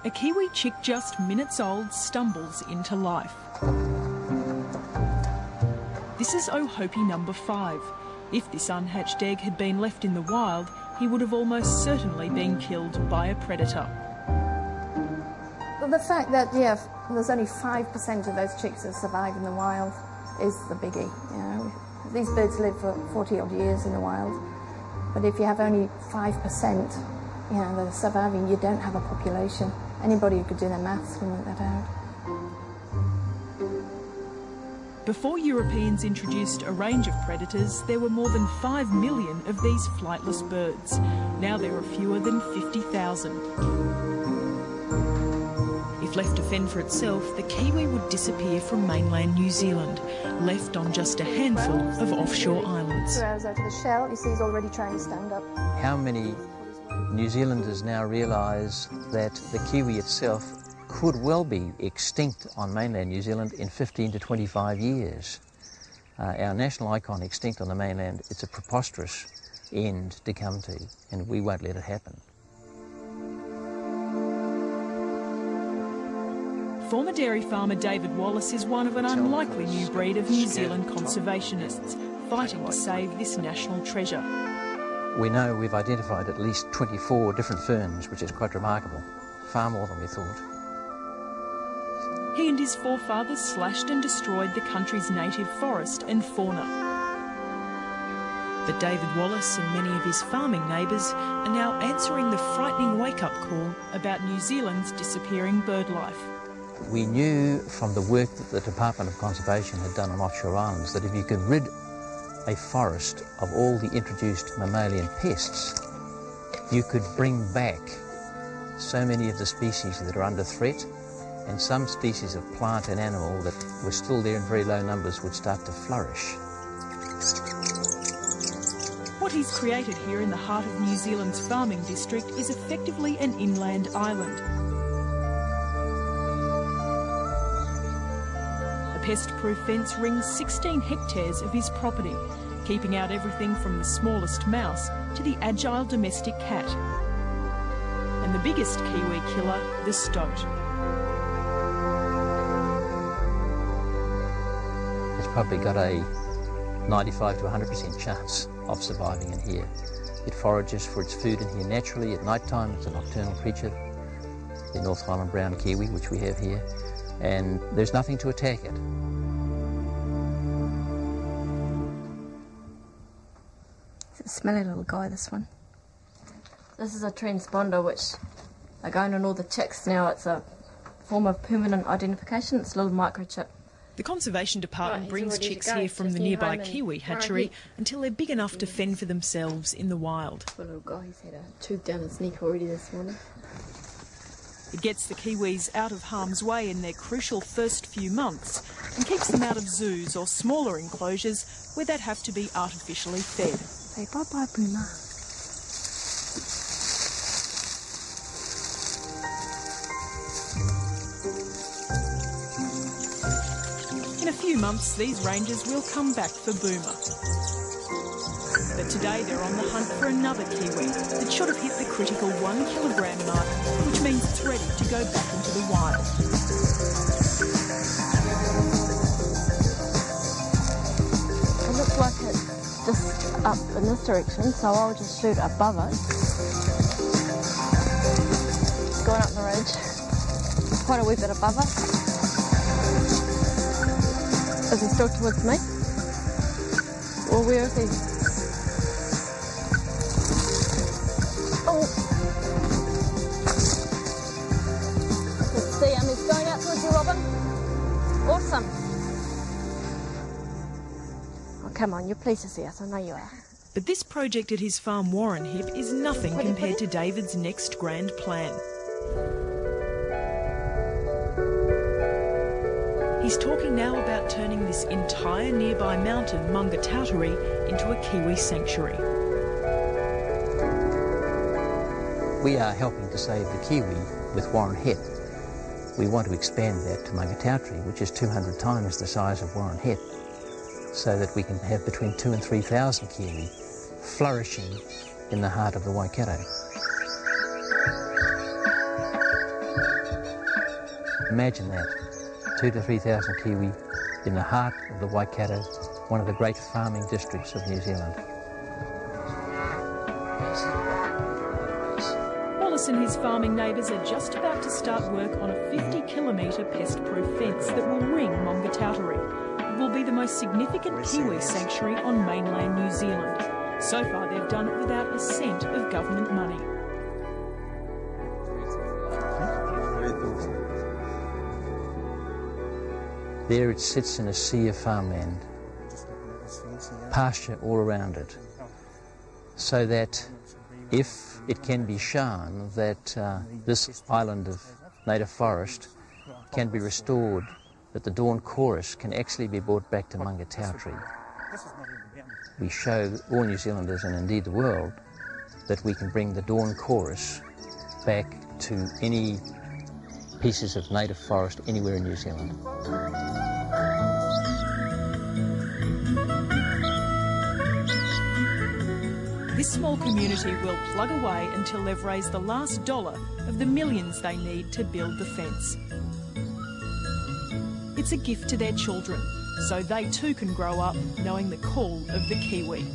a kiwi chick just minutes old stumbles into life. This is Ohope number 5. If this unhatched egg had been left in the wild, he would have almost certainly been killed by a predator. Well, the fact that, yeah, there's only 5% of those chicks that survive in the wild is the biggie, you know. These birds live for 40-odd years in the wild, but if you have only 5%, you know, that are surviving, you don't have a population. Anybody who could do their maths can work that out. Before Europeans introduced a range of predators, there were more than 5 million of these flightless birds. Now there are fewer than 50,000. If left to fend for itself, the kiwi would disappear from mainland New Zealand, left on just a handful of offshore islands. 2 hours out of the shell, you see he's already trying to stand up. How many New Zealanders now realise that the kiwi itself could well be extinct on mainland New Zealand in 15 to 25 years. Our national icon extinct on the mainland, it's a preposterous end to come to, and we won't let it happen. Former dairy farmer David Wallace is one of an unlikely new breed of New Zealand conservationists fighting to save this national treasure. We know we've identified at least 24 different ferns, which is quite remarkable, far more than we thought. He and his forefathers slashed and destroyed the country's native forest and fauna. But David Wallace and many of his farming neighbours are now answering the frightening wake-up call about New Zealand's disappearing bird life. We knew from the work that the Department of Conservation had done on offshore islands that if you could rid a forest of all the introduced mammalian pests, you could bring back so many of the species that are under threat, and some species of plant and animal that were still there in very low numbers would start to flourish. What he's created here in the heart of New Zealand's farming district is effectively an inland island. A pest-proof fence rings 16 hectares of his property, keeping out everything from the smallest mouse to the agile domestic cat. And the biggest kiwi killer, the stoat. It's probably got a 95 to 100% chance of surviving in here. It forages for its food in here naturally at night time. It's a nocturnal creature, the North Island brown kiwi, which we have here, and there's nothing to attack it. It's a smelly little guy, this one. This is a transponder which are going on all the chicks now. It's a form of permanent identification. It's a little microchip. The Conservation Department brings chicks here from the nearby kiwi hatchery until they're big enough to fend for themselves in the wild. Poor little guy, he's had a tube down his neck already this morning. It gets the kiwis out of harm's way in their crucial first few months and keeps them out of zoos or smaller enclosures where they'd have to be artificially fed. Say bye-bye, Boomer. In a few months, these rangers will come back for Boomer. But today they're on the hunt for another kiwi that should have hit the critical 1 kilogram mark, which means it's ready to go back into the wild. It looks like it's just up in this direction, so I'll just shoot above it. It's going up the ridge. It's quite a wee bit above it. Is he still towards me? Well, where is he? Oh! Let's see him. He's going out towards you, Robin. Awesome. Oh, come on, you're pleased to see us. I know you are. But this project at his farm Warrenhip is nothing compared to David's next grand plan. He's talking now about turning this entire nearby mountain, Mungatautari, into a kiwi sanctuary. We are helping to save the kiwi with Warrenhip. We want to expand that to Mungatautari, which is 200 times the size of Warrenhip, so that we can have between 2,000 and 3,000 kiwi flourishing in the heart of the Waikato. Imagine that, 2,000 to 3,000 kiwi in the heart of the Waikato, one of the great farming districts of New Zealand. Wallace and his farming neighbours are just about to start work on a 50-kilometre pest-proof fence that will ring Maungatautari. It will be the most significant kiwi sanctuary on mainland New Zealand. So far they've done it without a cent of government money. There it sits in a sea of farmland, pasture all around it, so that if it can be shown that this island of native forest can be restored, that the dawn chorus can actually be brought back to Maungatautari, we show all New Zealanders and indeed the world that we can bring the dawn chorus back to any pieces of native forest anywhere in New Zealand. This small community will plug away until they've raised the last dollar of the millions they need to build the fence. It's a gift to their children, so they too can grow up knowing the call of the kiwi.